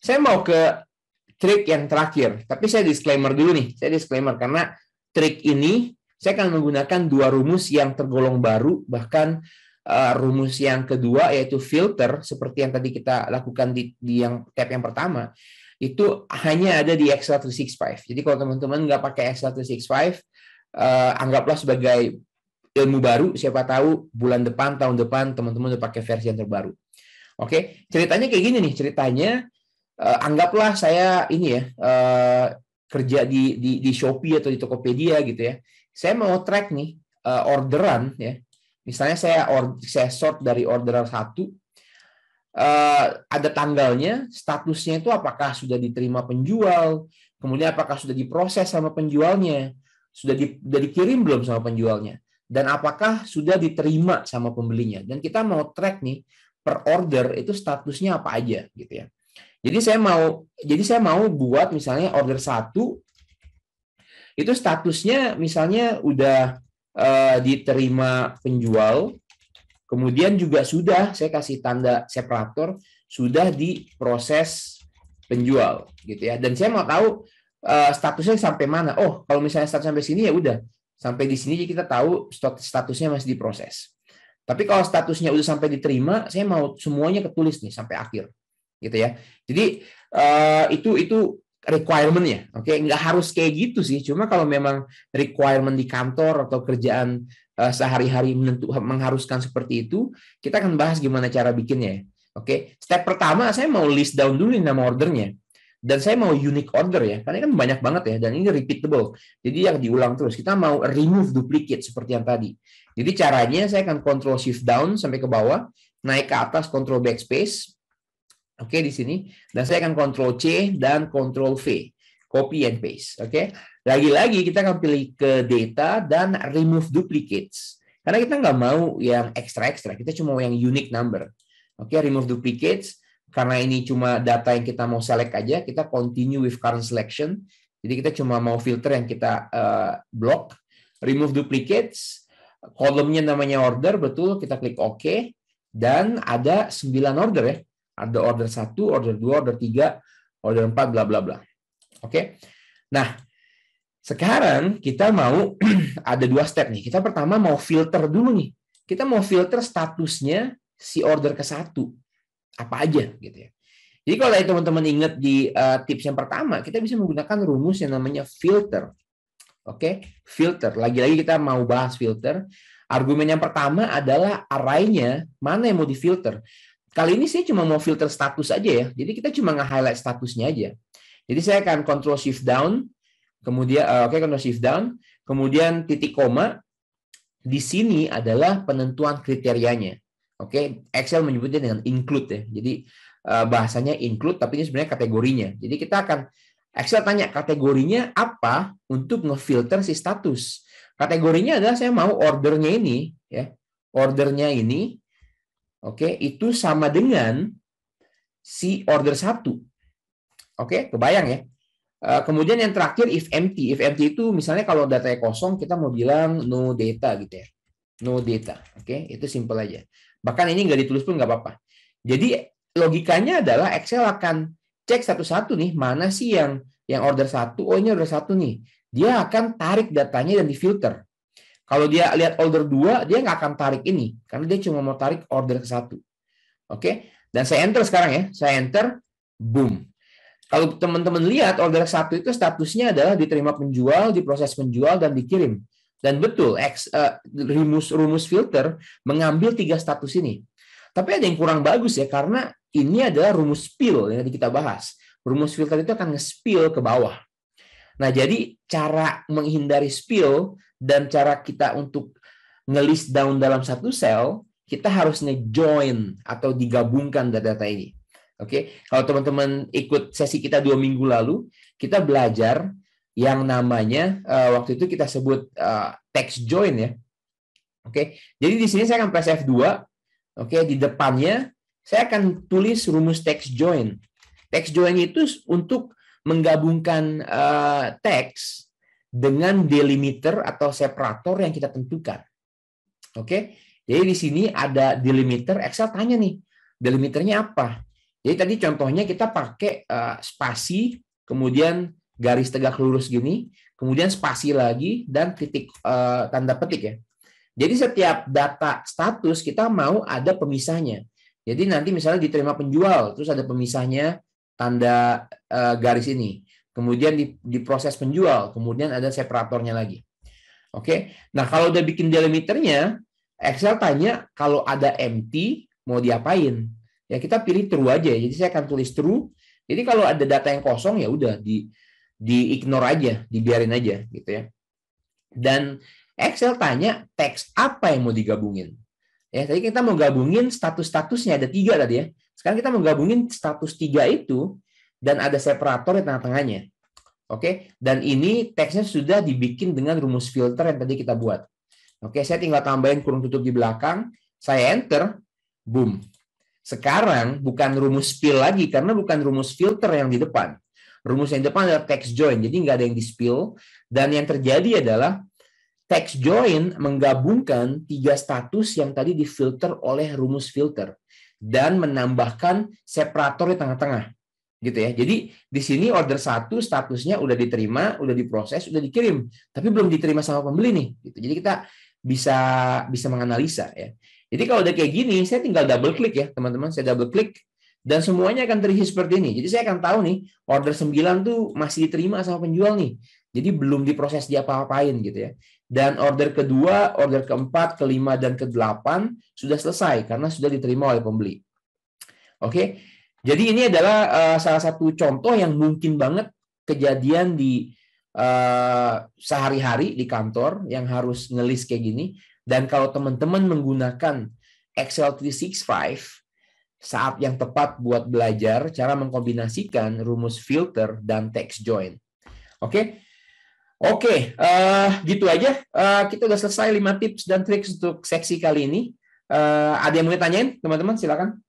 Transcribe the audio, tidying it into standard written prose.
Saya mau ke trik yang terakhir, tapi saya disclaimer dulu nih. Saya disclaimer karena trik ini saya akan menggunakan dua rumus yang tergolong baru, bahkan rumus yang kedua yaitu filter seperti yang tadi kita lakukan di yang tab yang pertama itu hanya ada di Excel 365. Jadi kalau teman-teman nggak pakai Excel 365, anggaplah sebagai ilmu baru. Siapa tahu bulan depan, tahun depan teman-teman udah pakai versi yang terbaru. Oke, ceritanya kayak gini nih. Ceritanya anggaplah saya ini ya kerja di Shopee atau di Tokopedia gitu ya. Saya mau track nih orderan ya. Misalnya saya sort dari orderan 1, ada tanggalnya, statusnya itu apakah sudah diterima penjual, kemudian apakah sudah diproses sama penjualnya, sudah dikirim belum sama penjualnya, dan apakah sudah diterima sama pembelinya. Dan kita mau track nih per order itu statusnya apa aja gitu ya. Jadi saya mau buat misalnya order 1 itu statusnya misalnya udah diterima penjual, kemudian juga sudah saya kasih tanda separator sudah diproses penjual gitu ya. Dan saya mau tahu statusnya sampai mana. Oh, kalau misalnya status sampai sini ya udah sampai di sini kita tahu statusnya masih diproses. Tapi kalau statusnya udah sampai diterima, saya mau semuanya ketulis nih sampai akhir gitu ya. Jadi itu requirement-nya. Oke, nggak harus kayak gitu sih. Cuma kalau memang requirement di kantor atau kerjaan sehari-hari mengharuskan seperti itu, kita akan bahas gimana cara bikinnya. Oke, step pertama saya mau list down dulu nama ordernya. Dan saya mau unique order ya, karena kan banyak banget ya, dan ini repeatable. Jadi yang diulang terus. Kita mau remove duplicate seperti yang tadi. Jadi caranya saya akan Control Shift down sampai ke bawah, naik ke atas Control Backspace. Oke, di sini. Dan saya akan Ctrl C dan Ctrl V. Copy and paste. Oke. Lagi-lagi kita akan pilih ke data dan remove duplicates. Karena kita nggak mau yang ekstra-ekstra. Kita cuma mau yang unique number. Oke, remove duplicates. Karena ini cuma data yang kita mau select aja, kita continue with current selection. Jadi kita cuma mau filter yang kita block. Remove duplicates. Kolomnya namanya order, betul. Kita klik OK. Dan ada 9 order ya. Ada order 1, order 2, order 3, order 4, bla bla bla. Oke. Nah, sekarang kita mau ada 2 step nih. Kita pertama mau filter dulu nih. Kita mau filter statusnya si order ke-1. Apa aja gitu ya. Jadi kalau teman-teman ingat di tips yang pertama, kita bisa menggunakan rumus yang namanya filter. Oke, filter. Lagi-lagi kita mau bahas filter. Argumen yang pertama adalah array-nya mana yang mau difilter. Kali ini saya cuma mau filter status aja ya. Jadi kita cuma nge-highlight statusnya aja. Jadi saya akan Ctrl Shift down, kemudian Ctrl Shift down, kemudian titik koma. Di sini adalah penentuan kriterianya. Oke, Excel menyebutnya dengan include ya. Jadi bahasanya include, tapi ini sebenarnya kategorinya. Jadi kita akan Excel tanya kategorinya apa untuk ngefilter si status. Kategorinya adalah saya mau ordernya ini ya. Ordernya ini oke, itu sama dengan si order 1. Oke, kebayang ya. Kemudian yang terakhir if empty. If empty itu misalnya kalau datanya kosong, kita mau bilang no data gitu ya. No data. Oke, itu simple aja. Bahkan ini nggak ditulis pun nggak apa-apa. Jadi logikanya adalah Excel akan cek satu-satu nih, mana sih yang order 1. Oh, ini order 1 nih. Dia akan tarik datanya dan difilter. Kalau dia lihat order 2, dia nggak akan tarik ini. Karena dia cuma mau tarik order ke-1. Oke? Dan saya enter sekarang ya. Saya enter. Boom. Kalau teman-teman lihat order 1 itu statusnya adalah diterima penjual, diproses penjual, dan dikirim. Dan betul, rumus filter mengambil 3 status ini. Tapi ada yang kurang bagus ya, karena ini adalah rumus spill yang tadi kita bahas. Rumus filter itu akan nge-spill ke bawah. Nah, jadi cara menghindari spill dan cara kita untuk nge-list down dalam satu sel, kita harus nge-join atau digabungkan data-data ini. Oke, kalau teman-teman ikut sesi kita 2 minggu lalu, kita belajar yang namanya waktu itu kita sebut text join ya. Oke, jadi di sini saya akan press F2. Oke, di depannya saya akan tulis rumus text join. Text join itu untuk menggabungkan teks dengan delimiter atau separator yang kita tentukan. Oke, jadi di sini ada delimiter. Excel tanya nih, delimiternya apa? Jadi tadi contohnya kita pakai spasi, kemudian garis tegak lurus gini, kemudian spasi lagi, dan titik tanda petik ya. Jadi setiap data status kita mau ada pemisahnya. Jadi nanti misalnya diterima penjual, terus ada pemisahnya tanda garis ini. Kemudian diproses penjual, kemudian ada separatornya lagi. Oke. Nah, kalau udah bikin delimiternya, Excel tanya kalau ada empty mau diapain? Ya kita pilih true aja. Jadi saya akan tulis true. Jadi kalau ada data yang kosong ya udah di ignore aja, dibiarin aja gitu ya. Dan Excel tanya teks apa yang mau digabungin. Ya, tadi kita mau gabungin status-statusnya ada 3 tadi ya. Sekarang kita mau gabungin status 3 itu dan ada separator di tengah-tengahnya. Oke, dan ini teksnya sudah dibikin dengan rumus filter yang tadi kita buat. Oke, saya tinggal tambahin kurung tutup di belakang, saya enter, boom. Sekarang bukan rumus fill lagi karena bukan rumus filter yang di depan. Rumus yang di depan adalah text join, jadi nggak ada yang di spill. Dan yang terjadi adalah text join menggabungkan 3 status yang tadi difilter oleh rumus filter dan menambahkan separator di tengah-tengah. Gitu ya. Jadi di sini order 1 statusnya udah diterima, udah diproses, udah dikirim, tapi belum diterima sama pembeli nih. Gitu. Jadi kita bisa menganalisa ya. Jadi kalau udah kayak gini, saya tinggal double klik ya, teman-teman. Saya double klik dan semuanya akan terisi seperti ini. Jadi saya akan tahu nih, order 9 tuh masih diterima sama penjual nih. Jadi belum diproses diapa-apain gitu ya. Dan order kedua, order keempat, kelima, dan ke-8 sudah selesai karena sudah diterima oleh pembeli. Oke. Jadi ini adalah salah satu contoh yang mungkin banget kejadian di sehari-hari di kantor yang harus ngelis kayak gini. Dan kalau teman-teman menggunakan Excel 365 saat yang tepat buat belajar cara mengkombinasikan rumus filter dan text join. Oke, gitu aja. Kita udah selesai 5 tips dan trik untuk seksi kali ini. Ada yang mau ditanyain, teman-teman? Silakan.